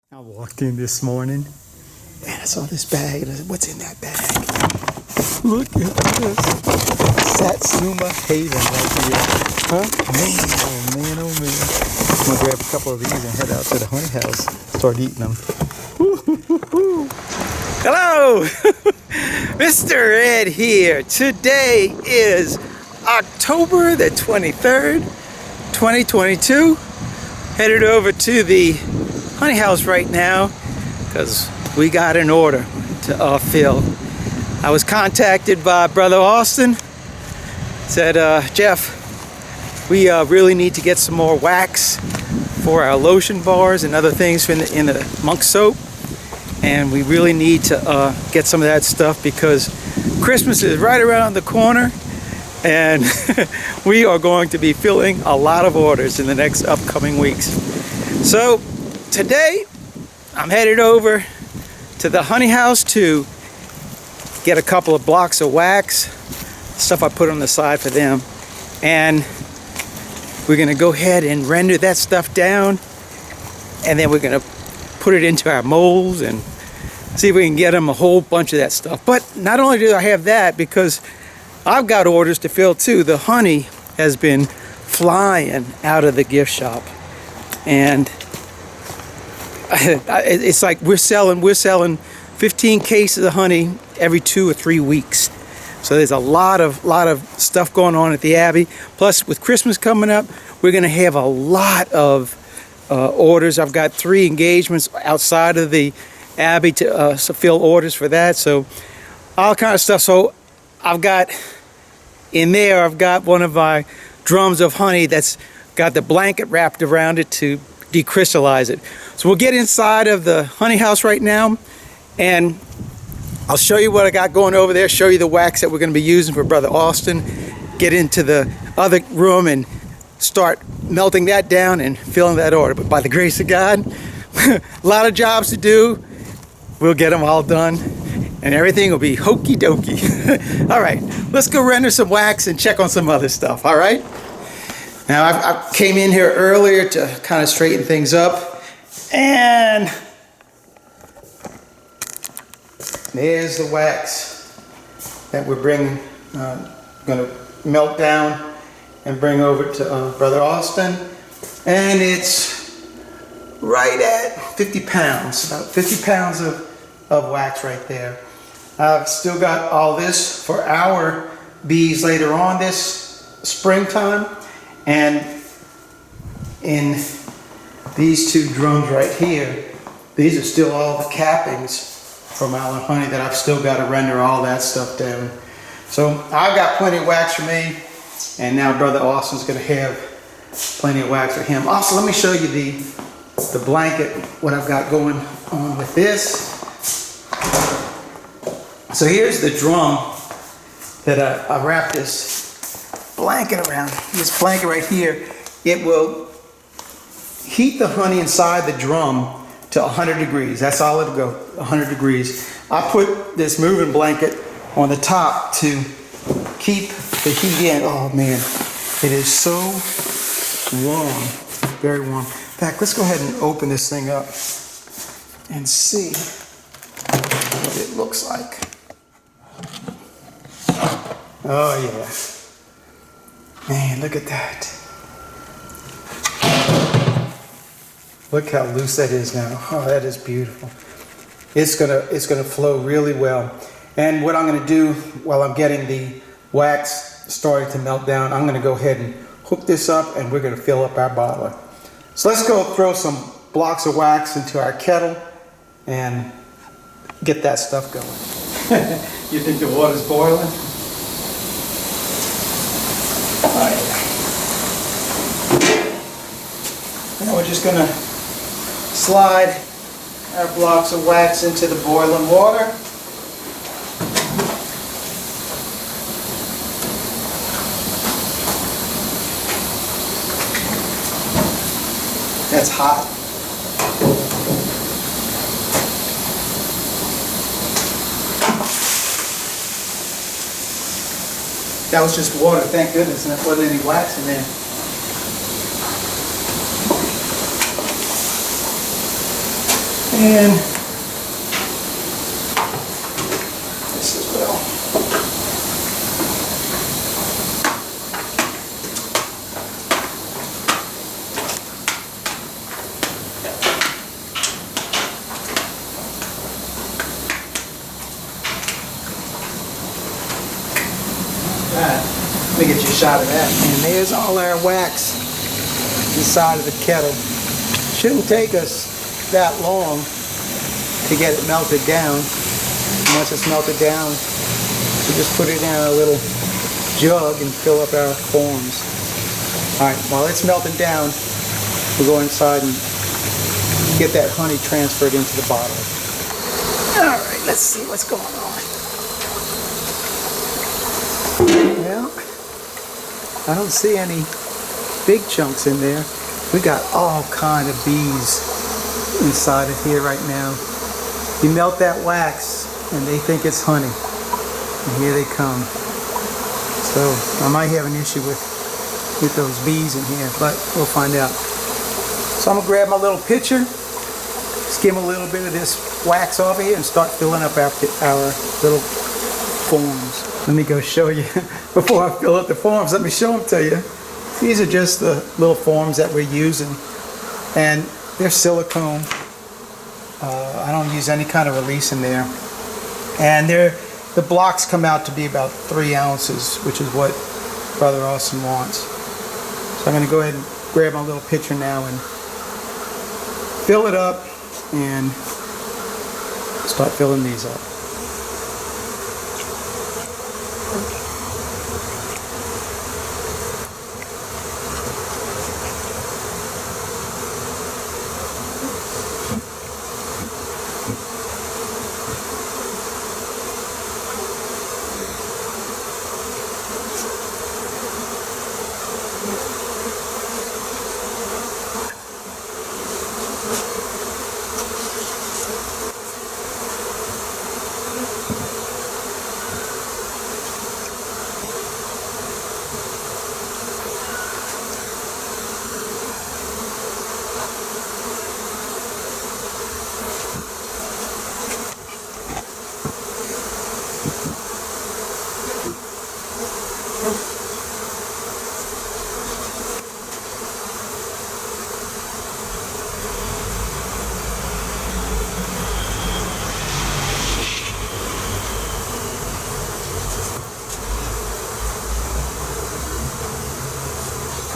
I walked in this morning and I saw this bag and I said, what's in that bag? Look at this. Satsuma Haven right here. Huh? Man, oh man, oh man. I'm gonna grab a couple of these and head out to the honey house. Start eating them. Hello! Mr. Ed here. Today is October the 23rd, 2022. Headed over to the honey house right now because we got an order to fill. I was contacted by Brother Austin. Said, Jeff, we really need to get some more wax for our lotion bars and other things in the monk soap. And we really need to get some of that stuff because Christmas is right around the corner. And we are going to be filling a lot of orders in the next upcoming weeks. So today I'm headed over to the honey house to get a couple of blocks of wax, stuff I put on the side for them, and we're gonna go ahead and render that stuff down, and then we're gonna put it into our molds and see if we can get them a whole bunch of that stuff. But not only do I have that, because I've got orders to fill too. The honey has been flying out of the gift shop, and it's like we're selling 15 cases of honey every 2 or 3 weeks. So there's a lot of stuff going on at the Abbey. Plus, with Christmas coming up, we're going to have a lot of orders. I've got 3 engagements outside of the Abbey to fill orders for that. So all kind of stuff. So I've got one of my drums of honey that's got the blanket wrapped around it to decrystallize it. So we'll get inside of the honey house right now, and I'll show you what I got going over there, show you the wax that we're going to be using for Brother Austin, get into the other room and start melting that down and filling that order. But by the grace of God, a lot of jobs to do. We'll get them all done and everything will be hokey dokey. All right, let's go render some wax and check on some other stuff, all right? Now, I came in here earlier to kind of straighten things up, and there's the wax that we're going to melt down and bring over to Brother Austin, and it's right at 50 pounds, about 50 pounds of wax right there. I've still got all this for our bees later on this springtime. And in these 2 drums right here, these are still all the cappings from our honey that I've still got to render all that stuff down. So I've got plenty of wax for me, and now Brother Austin's going to have plenty of wax for him. Also, let me show you the blanket, what I've got going on with this. So here's the drum that I wrapped this blanket around. This blanket right here, it will heat the honey inside the drum to 100 degrees. That's all it'll go, 100 degrees. I put this moving blanket on the top to keep the heat in. Oh man, it is so warm, very warm. In fact, let's go ahead and open this thing up and see what it looks like. Oh yeah. Man, look at that. Look how loose that is now. Oh, that is beautiful. It's gonna flow really well. And what I'm gonna do while I'm getting the wax starting to melt down, I'm gonna go ahead and hook this up and we're gonna fill up our bottler. So let's go throw some blocks of wax into our kettle and get that stuff going. You think the water's boiling? Now we're just going to slide our blocks of wax into the boiling water. That's hot. That was just water, thank goodness, and there wasn't any wax in there. And this as well. Let me get you a shot of that. And there's all our wax inside of the kettle. Shouldn't take us that long to get it melted down. And once it's melted down, we just put it in a little jug and fill up our forms. Alright, while it's melting down, we'll go inside and get that honey transferred into the bottle. Alright, let's see what's going on. Well, I don't see any big chunks in there. We got all kind of bees inside of here right now. You melt that wax and they think it's honey. And here they come. So I might have an issue with those bees in here, but we'll find out. So I'm gonna grab my little pitcher, skim a little bit of this wax off of here and start filling up our little forms. Let me go show you. Before I fill up the forms, let me show them to you. These are just the little forms that we're using, and they're silicone. I don't use any kind of release in there, and the blocks come out to be about 3 ounces, which is what Brother Austin wants. So I'm going to go ahead and grab my little pitcher now and fill it up and start filling these up.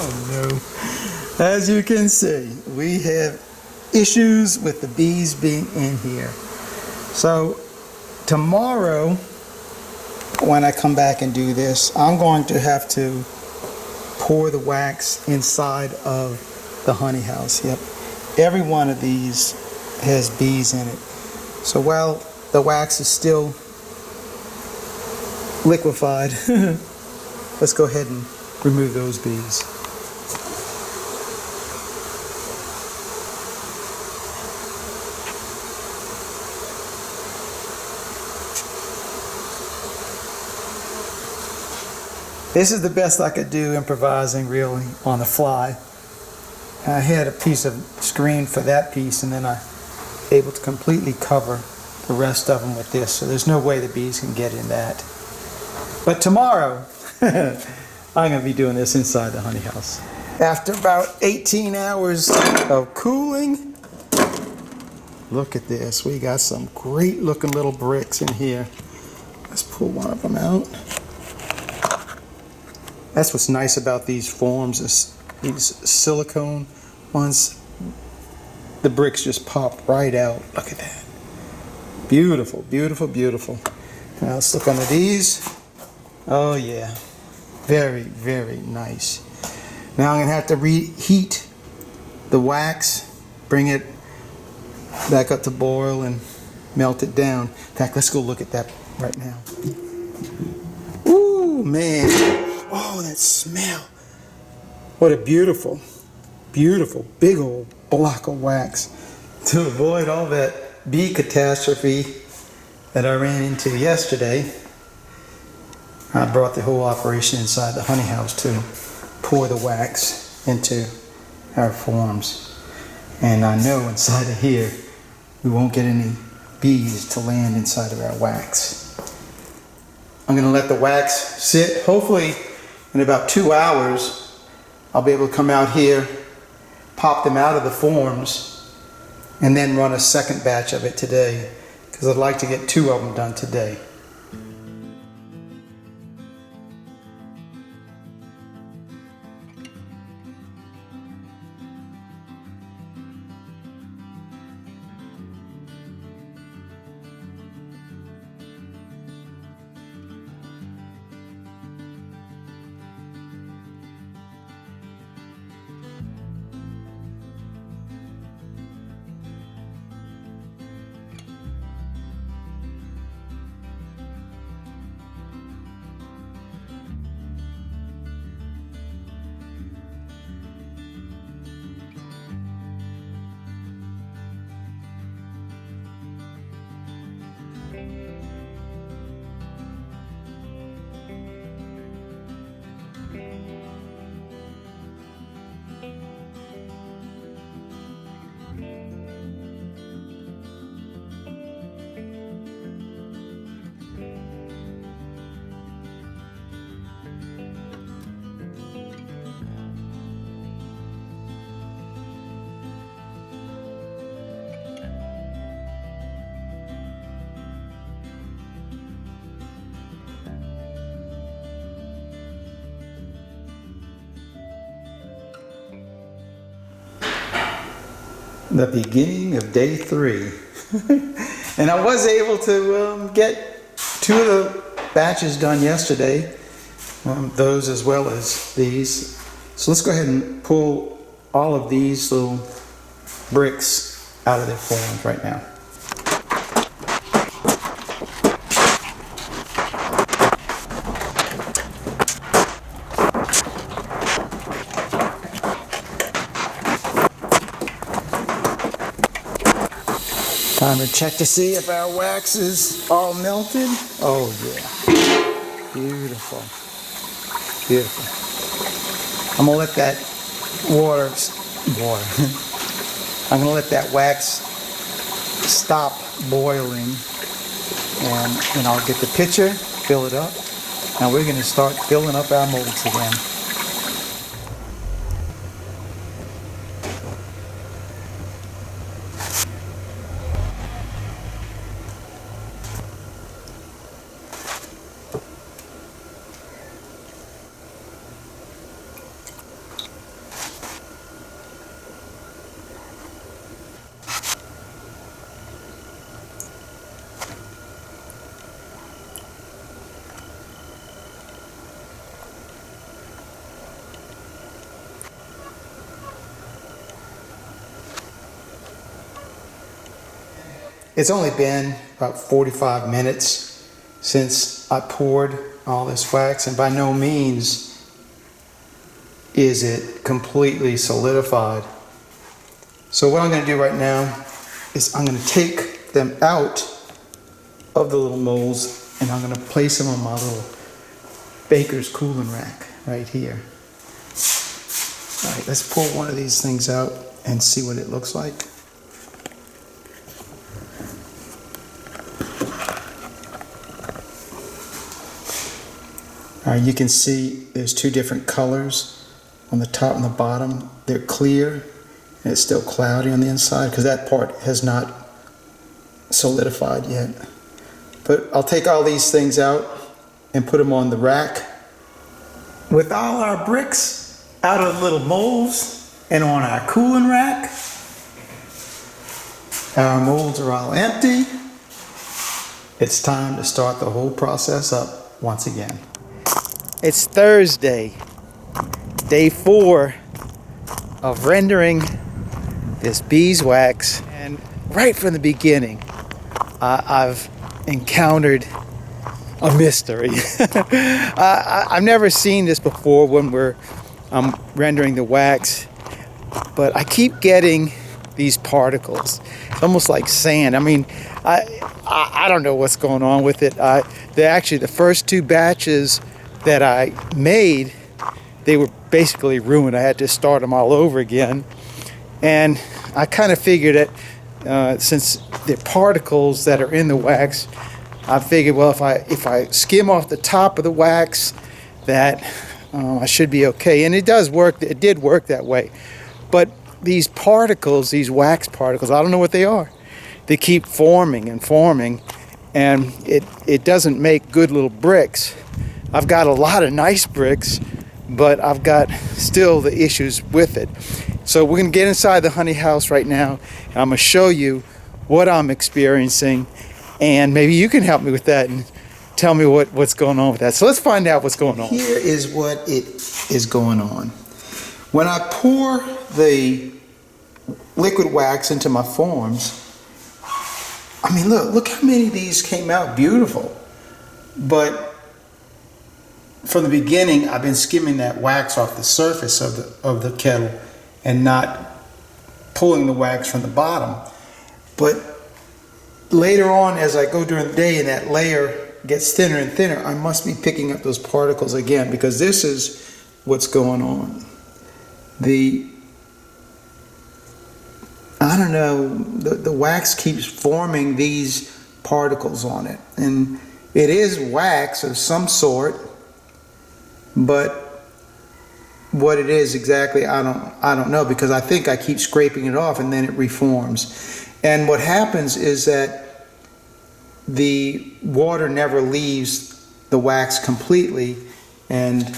Oh no. As you can see, we have issues with the bees being in here. So tomorrow, when I come back and do this, I'm going to have to pour the wax inside of the honey house. Yep. Every one of these has bees in it. So while the wax is still liquefied, let's go ahead and remove those bees. This is the best I could do improvising really on the fly. I had a piece of screen for that piece, and then I was able to completely cover the rest of them with this, so there's no way the bees can get in that. But tomorrow, I'm going to be doing this inside the honey house. After about 18 hours of cooling, look at this. We got some great looking little bricks in here. Let's pull one of them out. That's what's nice about these forms, is these silicone ones. The bricks just pop right out. Look at that. Beautiful, beautiful, beautiful. Now let's look under these. Oh yeah, very, very nice. Now I'm gonna have to reheat the wax, bring it back up to boil and melt it down. In fact, let's go look at that right now. Ooh, man. Oh, that smell. What a beautiful, beautiful, big old block of wax. To avoid all that bee catastrophe that I ran into yesterday, I brought the whole operation inside the honey house to pour the wax into our forms. And I know inside of here we won't get any bees to land inside of our wax. I'm going to let the wax sit. Hopefully in about 2 hours I'll be able to come out here, pop them out of the forms, and then run a second batch of it today, because I'd like to get 2 of them done today. The beginning of day 3. And I was able to get 2 of the batches done yesterday, those as well as these. So let's go ahead and pull all of these little bricks out of their forms right now. Time to check to see if our wax is all melted. Oh yeah, beautiful, beautiful. I'm gonna let that I'm gonna let that wax stop boiling, and then I'll get the pitcher, fill it up, and we're gonna start filling up our molds again. It's only been about 45 minutes since I poured all this wax, and by no means is it completely solidified. So what I'm going to do right now is I'm going to take them out of the little molds, and I'm going to place them on my little baker's cooling rack right here. All right, let's pull one of these things out and see what it looks like. You can see there's 2 different colors on the top and the bottom. They're clear, and it's still cloudy on the inside because that part has not solidified yet. But I'll take all these things out and put them on the rack. With all our bricks out of the little molds and on our cooling rack, our molds are all empty. It's time to start the whole process up once again. It's Thursday, day 4 of rendering this beeswax, and right from the beginning I've encountered a mystery. I've never seen this before when I'm rendering the wax, but I keep getting these particles. It's almost like sand. I mean, I don't know what's going on with it. Actually, the first 2 batches that I made, they were basically ruined. I had to start them all over again. And I kind of figured that since the particles that are in the wax, I figured, well, if I skim off the top of the wax, that I should be okay. And it does work. It did work that way. But these particles, these wax particles, I don't know what they are. They keep forming and forming, and it doesn't make good little bricks. I've got a lot of nice bricks, but I've got still the issues with it. So we're going to get inside the honey house right now, and I'm going to show you what I'm experiencing, and maybe you can help me with that and tell me what's going on with that. So let's find out what's going on. Here is what it is going on. When I pour the liquid wax into my forms, I mean, look how many of these came out beautiful. But from the beginning, I've been skimming that wax off the surface of the kettle and not pulling the wax from the bottom. But later on, as I go during the day and that layer gets thinner and thinner, I must be picking up those particles again, because this is what's going on. I don't know, the wax keeps forming these particles on it. And it is wax of some sort, but what it is exactly, I don't know, because I think I keep scraping it off and then it reforms. And what happens is that the water never leaves the wax completely, and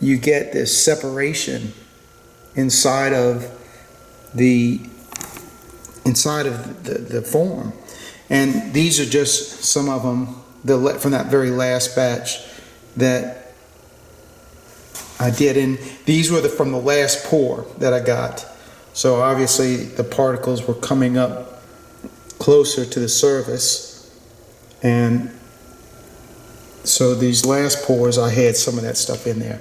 you get this separation inside of the form. And these are just some of them from that very last batch that I did, and these were from the last pour that I got. So obviously the particles were coming up closer to the surface, and so these last pours I had some of that stuff in there.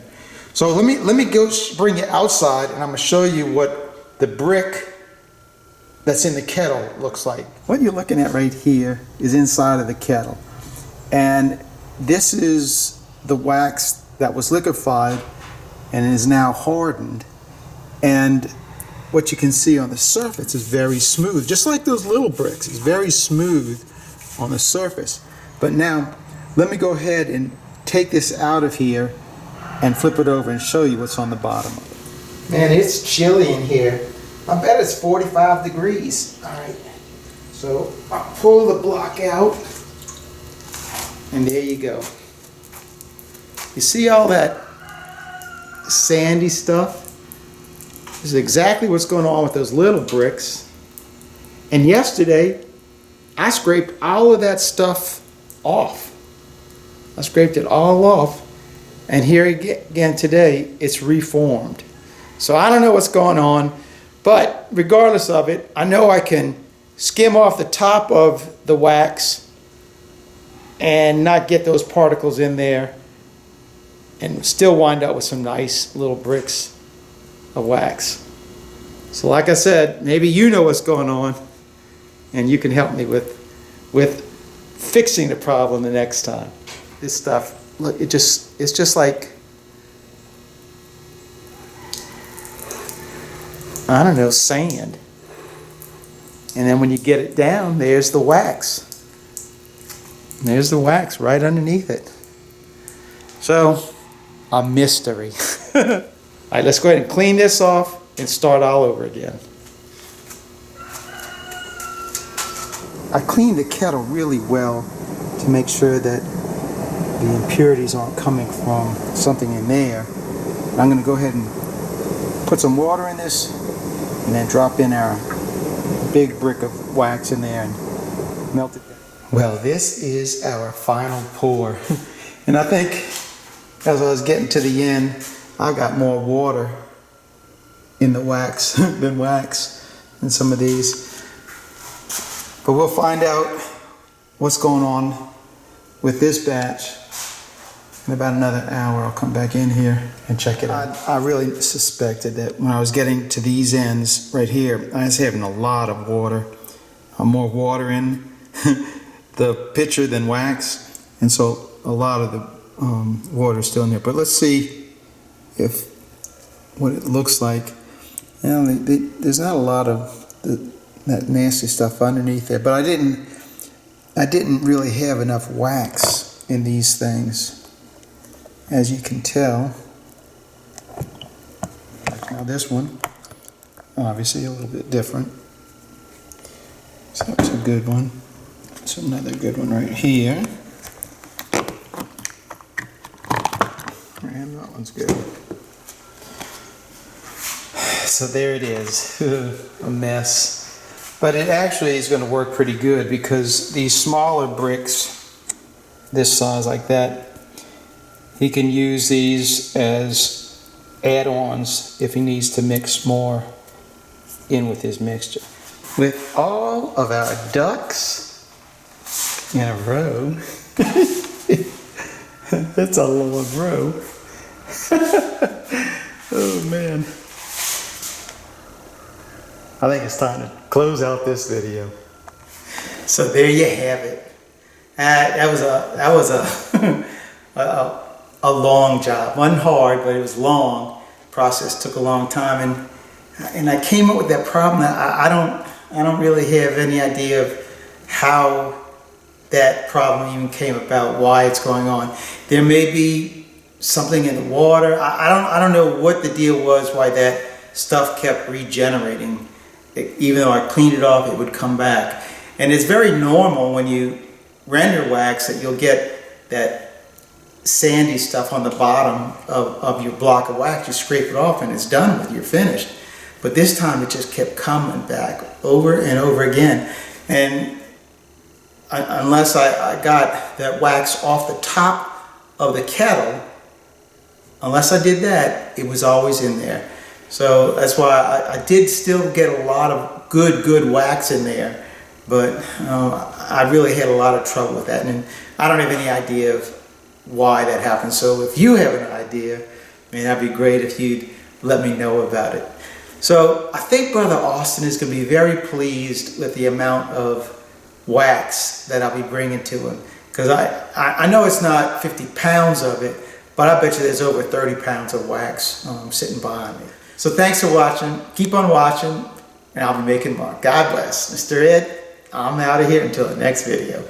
So let me go bring you outside, and I'm going to show you what the brick that's in the kettle looks like. What you're looking at right here is inside of the kettle, and this is the wax that was liquefied and is now hardened, and what you can see on the surface is very smooth, just like those little bricks. It's very smooth on the surface. But now let me go ahead and take this out of here and flip it over and show you what's on the bottom of it. Man, it's chilly in here. I bet it's 45 degrees. All right, so I'll pull the block out, and there you go. You see all that sandy stuff? This is exactly what's going on with those little bricks. And yesterday, I scraped all of that stuff off. I scraped it all off, and here again today, it's reformed. So I don't know what's going on, but regardless of it, I know I can skim off the top of the wax and not get those particles in there, and still wind up with some nice little bricks of wax. So like I said, maybe you know what's going on, and you can help me with fixing the problem the next time. This stuff, look, it's just like, I don't know, sand. And then when you get it down, there's the wax. There's the wax right underneath it. So, a mystery. All right, let's go ahead and clean this off and start all over again. I cleaned the kettle really well to make sure that the impurities aren't coming from something in there. I'm going to go ahead and put some water in this and then drop in our big brick of wax in there and melt it down. Well, this is our final pour. And I think as I was getting to the end, I got more water in the wax than wax in some of these. But we'll find out what's going on with this batch in about another hour. I'll come back in here and check it out. I really suspected that when I was getting to these ends right here, I was having a lot of water, more water in the pitcher than wax, and so a lot of the water is still in there. But let's see what it looks like. You know, there's not a lot of that nasty stuff underneath there. But I didn't really have enough wax in these things, as you can tell. Now this one, obviously a little bit different. So it's a good one. It's another good one right here. And that one's good. So there it is, a mess. But it actually is going to work pretty good because these smaller bricks, this size like that, he can use these as add-ons if he needs to mix more in with his mixture. With all of our ducks in a row, that's a long row. Oh man. I think it's time to close out this video. So there you have it. That was a long job. Wasn't hard, but it was long. Process took a long time, and I came up with that problem. I don't really have any idea of how that problem even came about, why it's going on. There may be something in the water. I don't know what the deal was, why that stuff kept regenerating. Even though I cleaned it off, it would come back. And it's very normal when you render wax that you'll get that sandy stuff on the bottom of your block of wax. You scrape it off and it's done with, you're finished. But this time it just kept coming back over and over again. And unless I got that wax off the top of the kettle, unless I did that, it was always in there. So that's why I did still get a lot of good wax in there, but I really had a lot of trouble with that, and I don't have any idea of why that happened. So if you have an idea, I mean, that'd be great if you'd let me know about it. So I think Brother Austin is going to be very pleased with the amount of wax that I'll be bringing to him, because I know it's not 50 pounds of it, but I bet you there's over 30 pounds of wax sitting behind me. So thanks for watching. Keep on watching, and I'll be making more. God bless. Mr. Ed, I'm out of here until the next video.